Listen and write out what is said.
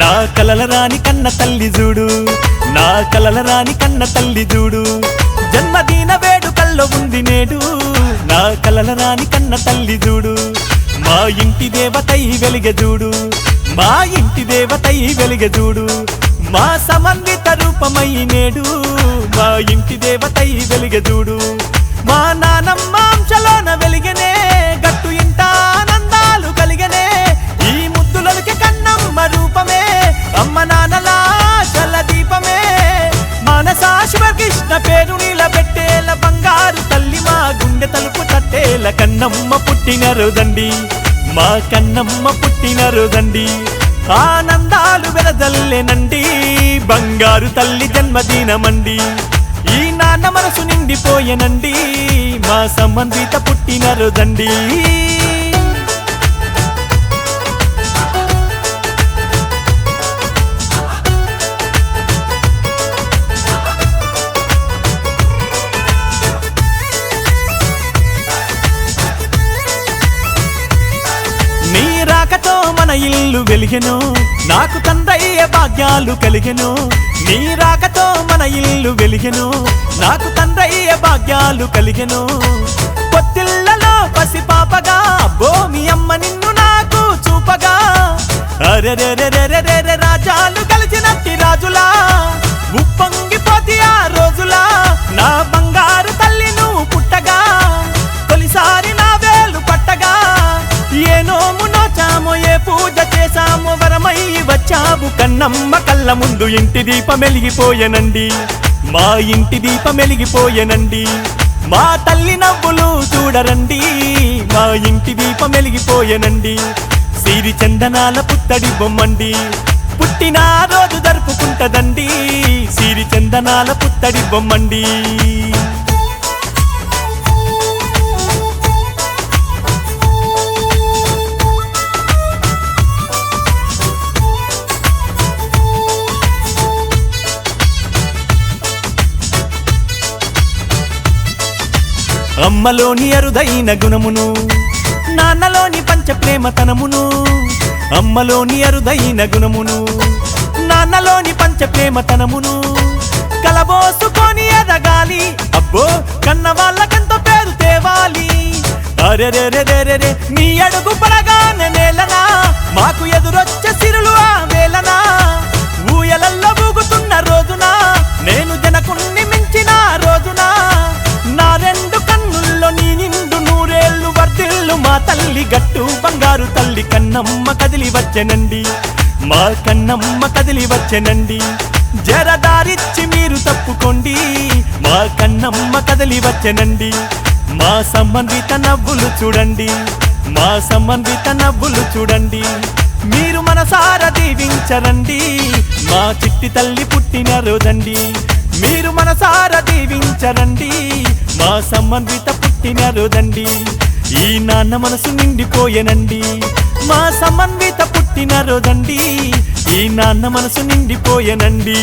నా కలల రాని కన్న తల్లి చూడు, నా కలల రాని కన్న తల్లి చూడు, జన్మదిన వేడుకల్లో ఉంది నేడు, నా కలల రాని కన్న తల్లి చూడు, మా ఇంటి దేవతై వెలిగె చూడు, మా ఇంటి దేవతై వెలిగె చూడు, మా సమన్విత రూపమై నేడు, మా ఇంటి దేవతై వెలిగె చూడు, మా నానమ్మ అంశలోన వెలిగెనే, గట్టు ఇంట ఆనందాలు కలిగెనే, ఈ ముద్దులకి కన్నమ్మ రూపమే, అమ్మ నాన్నలా చల్ల దీపమే, మానసా శివకృష్ణ పేరు నిలబెట్టేల బంగారు తల్లి, మా గుండె తలుపు తట్టేల కన్నమ్మ పుట్టిన రోజండి, మా కన్నమ్మ పుట్టిన రోజండి, ఆనందాలు వెదజల్లేనండి, బంగారు తల్లి జన్మదినమండి, ఈ నాన్న మనసు నిండిపోయేనండి, మా సంబంధిత పుట్టిన రోజండి. నీ రాకతో మన ఇల్లు వెలిగెను, నాకు తండ్రయ్యే భాగ్యాలు కలిగెను, నీ రాకతో మన ఇల్లు వెలిగెను, నాకు తండ్రయ్యే భాగ్యాలు కలిగెను, పొత్తిళ్లలో పసిపాపగా అబ్బో మీ అమ్మ నిన్ను నాకు చూపగా, అరెరెరెరెరెరె రాజాలు కలిసినట్టి రాజులా ఉప్పొంగిపోతి ఆ రోజులా, నా బంగారు తల్లి నువ్వు పుట్టగా, తొలిసారి నా వేలు పట్టగా, ఏ నోము నోచామో ఏ పూజ చేశామో వరమై వచ్చావు కన్నమ్మ, కళ్ళ ముందు ఇంటి దీపం వెలిగిపోయెనండి, మా ఇంటి దీపం వెలిగిపోయెనండి, మా తల్లి నవ్వులు చూడరండి, మా ఇంటి దీపం వెలిగిపోయెనండి, సిరి చందనాల పుత్తడి బొమ్మండి, పుట్టిన రోజు జరుపుకుంటదండి, సిరి చందనాల పుత్తడి బొమ్మండి. అమ్మలోని అరుదైన గుణమును, నాన్నలోని పంచ ప్రేమతనమును, అమ్మలోని అరుదైన గుణమును, నాన్నలోని పంచ ప్రేమతనమును, కలబోసుకొని ఎదగాలి అబ్బో కన్న వాళ్ళకెంతో పేరు తేవాలి, అరెరెరెరెరె నీ అడుగు పడగానే నేలనా, మాకు ఎదురొచ్చే సిరులు ఆ వేలనా, ఊయలల్లో ఊగుతున్న రోజున, నేను జనకుణ్ణి మించిన రోజున, నా రెండు కన్నుల్లో నీ నిండు నూరేళ్లు వర్ధిల్లు మా తల్లి గట్టు బంగారు తల్లి కన్నమ్మ కదిలి వచ్చెనండి, మా కన్నమ్మ కదిలి వచ్చెనండి, జరదారిచ్చి మీరు తప్పుకోండి, మా కన్నమ్మ కదిలి వచ్చెనండి, మా సంబంధిత నవ్వులు చూడండి, మా సంబంధిత నవ్వులు చూడండి, మీరు మనసారా దీవించరండి, మా చిట్టి తల్లి పుట్టిన రోజండి, మీరు మనసారా దీవించరండి, మా సంబంధిత పుట్టిన రోజండి, ఈ నాన్న మనసు నిండిపోయెనండి, మా సంబంధిత పుట్టిన రోజండి, ఈ నాన్న మనసు నిండిపోయెనండి.